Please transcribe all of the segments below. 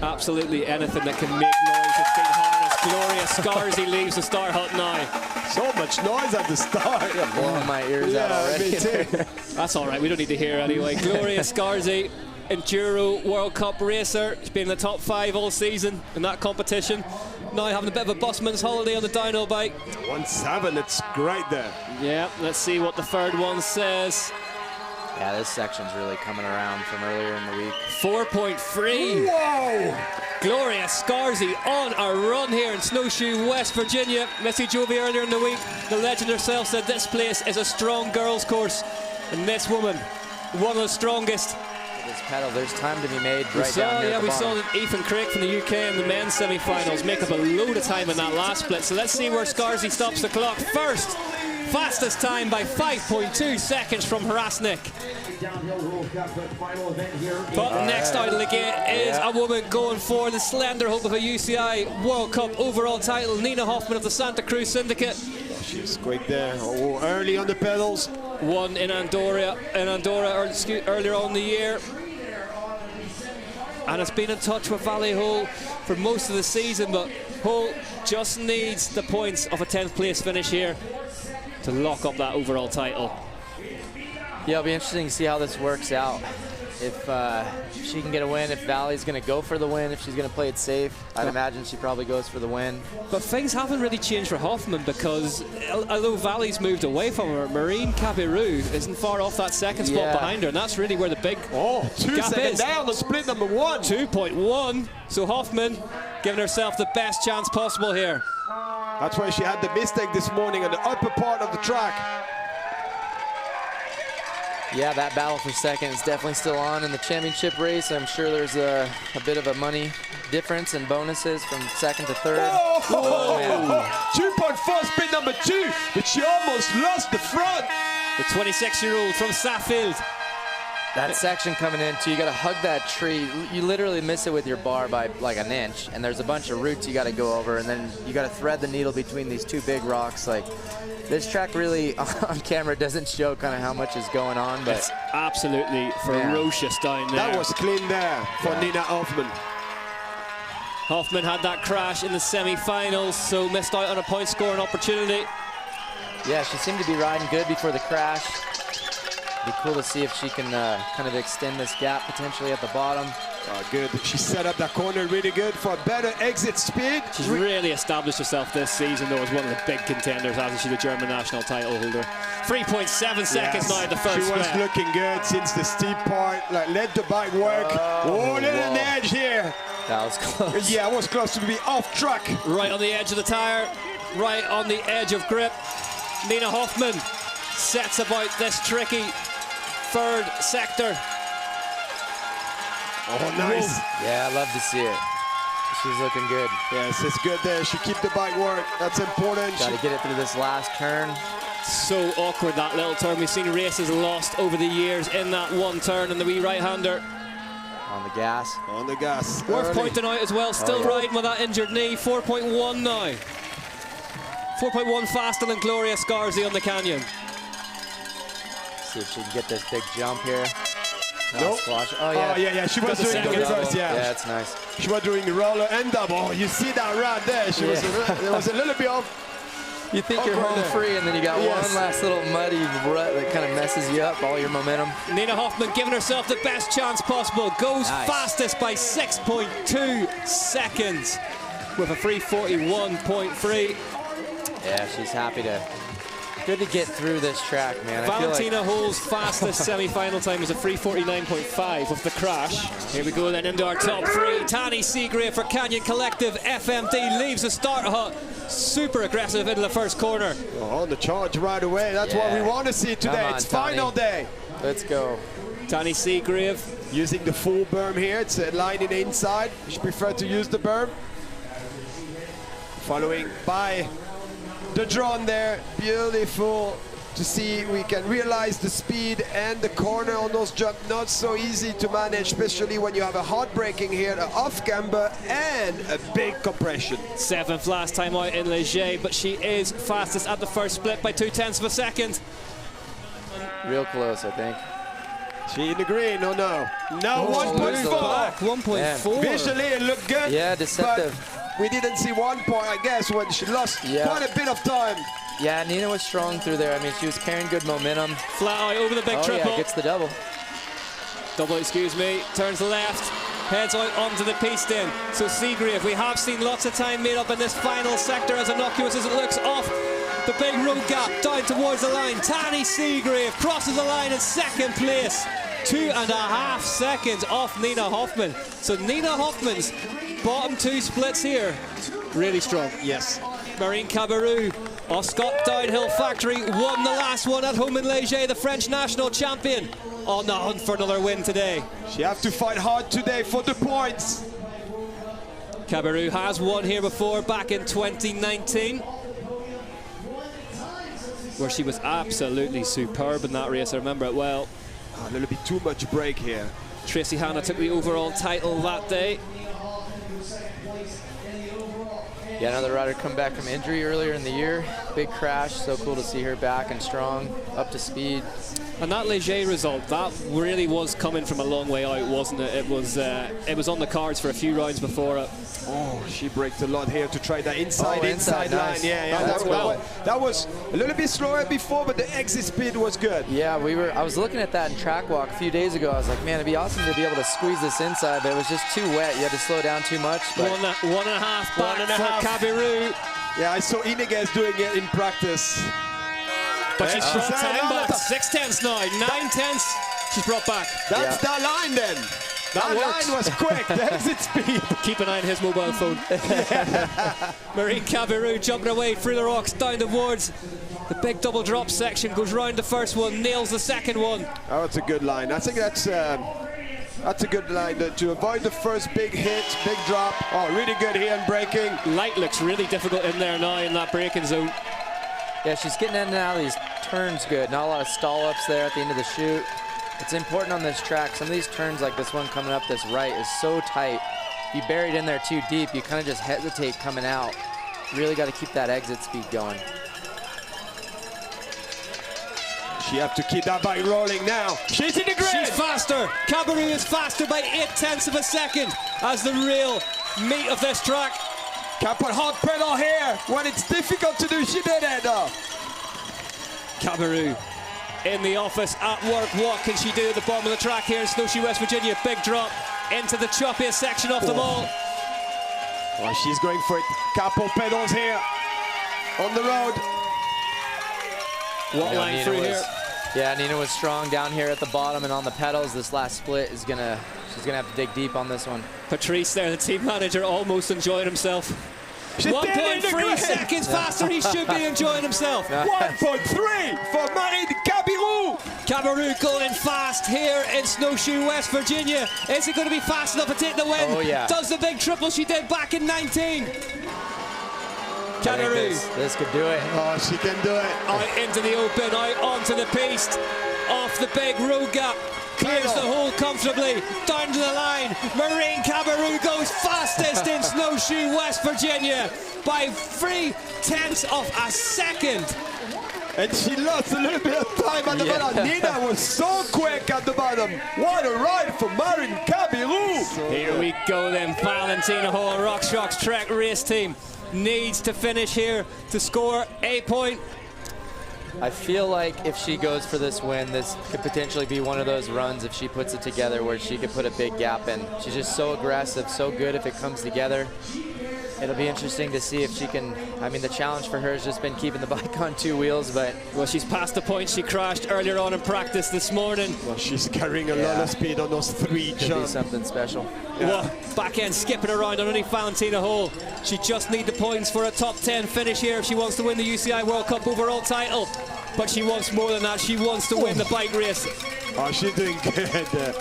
Absolutely anything that can make noise has been harnessed. Gloria Scarzy leaves the start hut now. So much noise at the start. You're blowing my ears out already. Me too. That's all right. We don't need to hear anyway. Gloria Scarzy, Enduro World Cup racer. She's been in the top 5 all season in that competition. Now having a bit of a busman's holiday on the downhill bike. 1.7, it's great there. Yeah, let's see what the third one says. Yeah, this section's really coming around from earlier in the week. 4.3. Whoa! Gloria Scarzy on a run here in Snowshoe, West Virginia. Missy Jovi earlier in the week, the legend herself said this place is a strong girls course. And this woman, one of the strongest. This pedal, there's time to be made right down here at the saw bottom. Ethan Craig from the UK in the men's semi-finals make up a load of time in that last split. So let's see where Scarzy stops the clock. First, fastest time by 5.2 seconds from Hrasnik. But next out of the gate is a woman going for the slender hope of a UCI World Cup overall title, Nina Hoffman of the Santa Cruz Syndicate. She's quick there, early on the pedals. Won in Andorra earlier on in the year. And has been in touch with Vali Holl for most of the season, but Holl just needs the points of a 10th place finish here to lock up that overall title. Yeah, it'll be interesting to see how this works out. If she can get a win, if Vali's going to go for the win, if she's going to play it safe, I'd imagine she probably goes for the win. But things haven't really changed for Hoffman because although Vali's moved away from her, Marine Cabirou isn't far off that second spot behind her, and that's really where the big 2 gap seconds is. down on split number 1. 2.1. So Hoffman giving herself the best chance possible here. That's why she had the mistake this morning on the upper part of the track. Yeah, that battle for second is definitely still on in the championship race. I'm sure there's a bit of a money difference in bonuses from second to third. Whoa! 2.4 split number 2, but she almost lost the front. The 26-year-old from Saffield. That section coming in too, you got to hug that tree. You literally miss it with your bar by like an inch, and there's a bunch of roots you got to go over, and then you got to thread the needle between these 2 big rocks. Like, this track really on camera doesn't show kind of how much is going on, but it's absolutely ferocious down there. That was clean there for Nina Hoffman. Hoffman had that crash in the semi-finals, so missed out on a point scoring opportunity. Yeah, she seemed to be riding good before the crash. Be cool to see if she can kind of extend this gap potentially at the bottom. Good. She set up that corner really good for better exit speed. She's really established herself this season, though, as one of the big contenders, hasn't she, the German national title holder. 3.7 seconds now at the first She was split. looking good since the steep part. Like, let the bike work. Little edge here. That was close. Yeah, it was close to be off track. Right on the edge of the tire, right on the edge of grip. Nina Hoffman sets about this tricky third sector. Oh, nice. Yeah, I love to see it. She's looking good. Yes, it's good there. She keep the bike work. That's important. Got to get it through this last turn. So awkward, that little turn. We've seen races lost over the years in that one turn, and the wee right-hander. On the gas. On the gas. Worth pointing out as well, still riding with that injured knee. 4.1 now. 4.1 faster than Gloria Scarzy on the Canyon. See if she can get this big jump here. Nope. Squash. Oh, yeah. Oh, yeah. She was doing the reverse, Yeah, that's nice. She was doing the roller and double. Oh, you see that right there. She was there was a little bit of... You think you're home free, and then you got one last little muddy rut that kind of messes you up, all your momentum. Nina Hoffman giving herself the best chance possible. Goes fastest by 6.2 seconds with a 3:41.3. Yeah, she's happy to... Good to get through this track, man. Valentina Holl's fastest semi-final time is a 3:49.5 with the crash. Here we go then into our top 3. Tani Seagrave for Canyon Collective. FMD leaves the start hut. Super aggressive into the first corner. On the charge right away. That's what we want to see today. It's final day. Let's go. Tani Seagrave. Using the full berm here. It's lining inside. She prefer to use the berm. Following by the drone there. Beautiful to see. We can realize the speed and the corner on those jumps. Not so easy to manage, especially when you have a hard braking here, an off camber and a big compression. 7th last time out in Leger, but she is fastest at the first split by 0.2 of a second. Real close, I think. She in the green or no? No, Oh, 1.4. 1.4. Visually it looked good. Yeah, deceptive. But we didn't see 1 point, I guess, when she lost quite a bit of time. Yeah, Nina was strong through there. I mean, she was carrying good momentum. Flat out over the big triple. Yeah, gets the double. Double, excuse me. Turns left. Heads out onto the piste then. So Seagrave, we have seen lots of time made up in this final sector, as innocuous as it looks, off the big road gap down towards the line. Tani Seagrave crosses the line in second place. 2.5 seconds off Nina Hoffman. So Nina Hoffman's bottom two splits here, really strong. Yes. Marine Cabirou of Scott Downhill Factory won the last one at home in Léger, the French national champion, on the hunt for another win today. She have to fight hard today for the points. Cabirou has won here before, back in 2019, where she was absolutely superb in that race. I remember it well. A little bit too much break here. Tracy Hanna took the overall title that day. Yeah, another rider come back from injury earlier in the year. Big crash, so cool to see her back and strong, up to speed. And that Léger result, that really was coming from a long way out, wasn't it? It was on the cards for a few rounds before it. Oh, she braked a lot here to try that inside nice. line. Yeah, that was a little bit slower before, but the exit speed was good. Yeah, I was looking at that in track walk a few days ago. I was like, man, it'd be awesome to be able to squeeze this inside, but it was just too wet. You had to slow down too much. But 1.5 back for Cabirou. Yeah, I saw Iniguez doing it in practice. But she's brought time back. 6 tenths now, 9 tenths she's brought back. That's that line then. That line was quick, the exit speed. Keep an eye on his mobile phone. Marine Cabirou jumping away through the rocks, down towards the big double drop section, goes round the first one, nails the second one. Oh, it's a good line. I think that's a good line to avoid the first big hit, big drop. Oh, really good here in braking. Light looks really difficult in there now in that braking zone. yeah, she's getting in and out of these turns good. Not a lot of stall ups there at the end of the chute. It's important on this track. Some of these turns, like this one coming up this right, is so tight. If you buried in there too deep, you kind of just hesitate coming out. Really got to keep that exit speed going. She have to keep that bike rolling now. She's in the grid. She's faster. Cabirou is faster by 8 tenths of a second as the real meat of this track. Can't put hot pedal here when it's difficult to do. She did it though. Cabirou in the office at work. What can she do at the bottom of the track here in Snowshoe, West Virginia? Big drop into the choppiest section of them all. Well, she's going for it. Couple pedals here on the road. What line through here? Yeah, Nina was strong down here at the bottom and on the pedals. This last split is she's gonna have to dig deep on this one. Patrice there, the team manager, almost enjoying himself. She's 1.3 seconds faster, he should be enjoying himself. 1.3 for Marine Cabirou. Cabirou going fast here in Snowshoe, West Virginia. Is it going to be fast enough to take the win? Oh, yeah. Does the big triple she did back in 19. Cabirou. This could do it. Oh, she can do it. Out into the open, out onto the piste, off the big road gap. Clears the hole comfortably, down to the line. Marine Cabirou goes fastest in Snowshoe, West Virginia by 3 tenths of a second. And she lost a little bit of time at the bottom. Nina was so quick at the bottom. What a ride for Marine Cabirou. Here we go then, Vali Holl, RockShox Trek race team needs to finish here to score a point. I feel like if she goes for this win, this could potentially be one of those runs if she puts it together where she could put a big gap in. She's just so aggressive, so good if it comes together. It'll be interesting to see if she can. I mean, the challenge for her has just been keeping the bike on 2 wheels, but... Well, she's past the point she crashed earlier on in practice this morning. Well, she's carrying a lot of speed on those 3 jumps. Could be something special. Well, back end skipping around underneath Vali Holl. She just needs the points for a top 10 finish here if she wants to win the UCI World Cup overall title. But she wants more than that. She wants to win the bike race. Oh, she's doing good.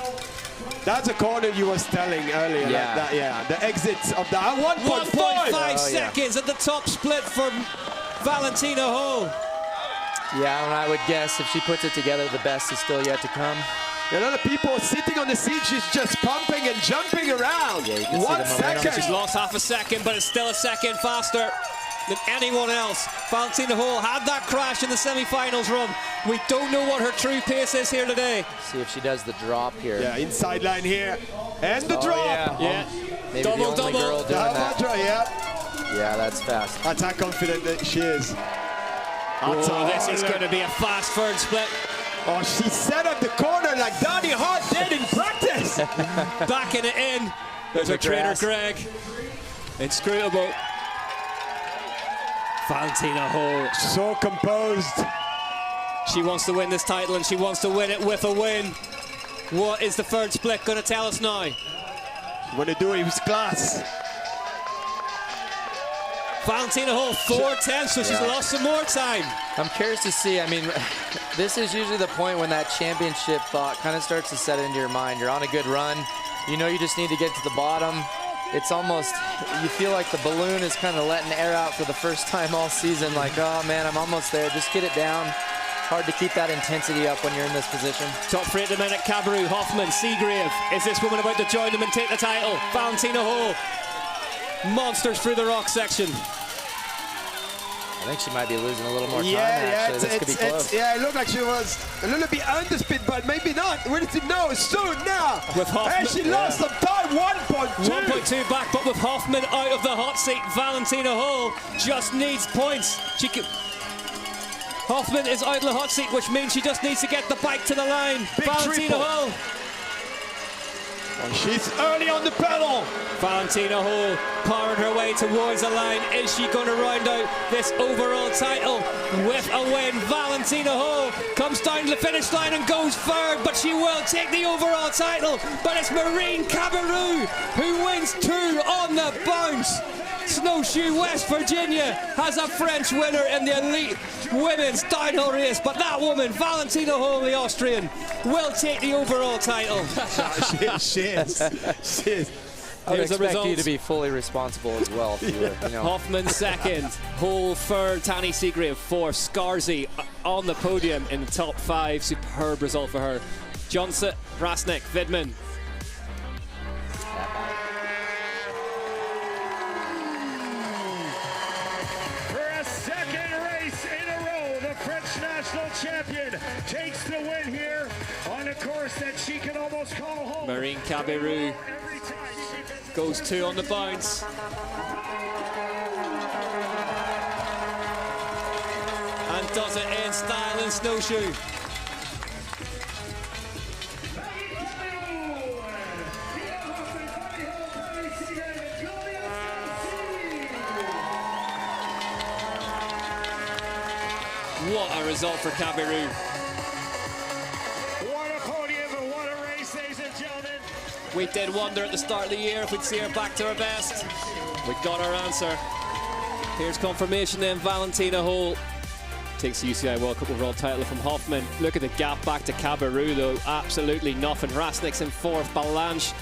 That's a corner you was telling earlier. Yeah. Like that, the exits of that 1.5 seconds at the top split for Vali Holl. Yeah, and I would guess if she puts it together, the best is still yet to come. A lot of people sitting on the seat. She's just pumping and jumping around. Yeah, you can see 1 the momentum. second. She's lost half a second, but it's still a second faster. than anyone else. Valentina Holl had that crash in the semi-finals run. We don't know what her true pace is here today. See if she does the drop here. Yeah, inside line here. And the drop. Yeah. Maybe Double, the only girl doing that. Yeah, that's fast. that's how confident that she is. Oh, this is going to be a fast third split. Oh, she set up the corner like Donny Hart did in practice. Backing it in. There's her trainer, Greg. Inscrutable. Valentina Holl. So composed. She wants to win this title, and she wants to win it with a win. What is the third split going to tell us now? What to do, it was class. Valentina Holl, 4:10, so she's lost some more time. I'm curious to see. I mean, this is usually the point when that championship thought kind of starts to set into your mind. You're on a good run. You know you just need to get to the bottom. It's almost, you feel like the balloon is kind of letting air out for the first time all season. Like, oh man, I'm almost there. Just get it down. Hard to keep that intensity up when you're in this position. Top three at the minute, Cabirou, Hoffman, Seagrave. Is this woman about to join them and take the title? Valentina Holl. Monsters through the rock section. I think she might be losing a little more time, actually. This could be close. Yeah, it looked like she was a little bit under speed, but maybe not. We'll see. No, soon now. With Hoffman. And she lost some time, 1.2. 1.2 back, but with Hoffman out of the hot seat, Valentina Holl just needs points. Hoffman is out of the hot seat, which means she just needs to get the bike to the line. Big Valentina Holl. Oh, she's early on the pedal. Valentina Holl powering her way towards the line. Is she going to round out this overall title with a win? Valentina Holl comes down to the finish line and goes third, but she will take the overall title. But it's Marine Cabirou who wins 2 on the bounce. Snowshoe, West Virginia has a French winner in the elite women's downhill race, but that woman, Valentina Holl, the Austrian, will take the overall title. she is. I would expect you to be fully responsible as well. If you were, you know. Hoffman second, Holl third, Tani Seagrave fourth, Scarzy on the podium in the top 5. Superb result for her. Johnson, Rasnik, Vidman. National champion takes the win here on a course that she can almost call home. Marine Cabirou goes 2 on the bounce. And does it in style in Snowshoe. What a result for Cabirou. What a podium and what a race, ladies and gentlemen. We did wonder at the start of the year if we'd see her back to her best. We got our answer. Here's confirmation then. Valentina Holl takes the UCI World Cup overall title from Hoffman. Look at the gap back to Cabirou though. Absolutely nothing. Rasnik's in 4th. Balanche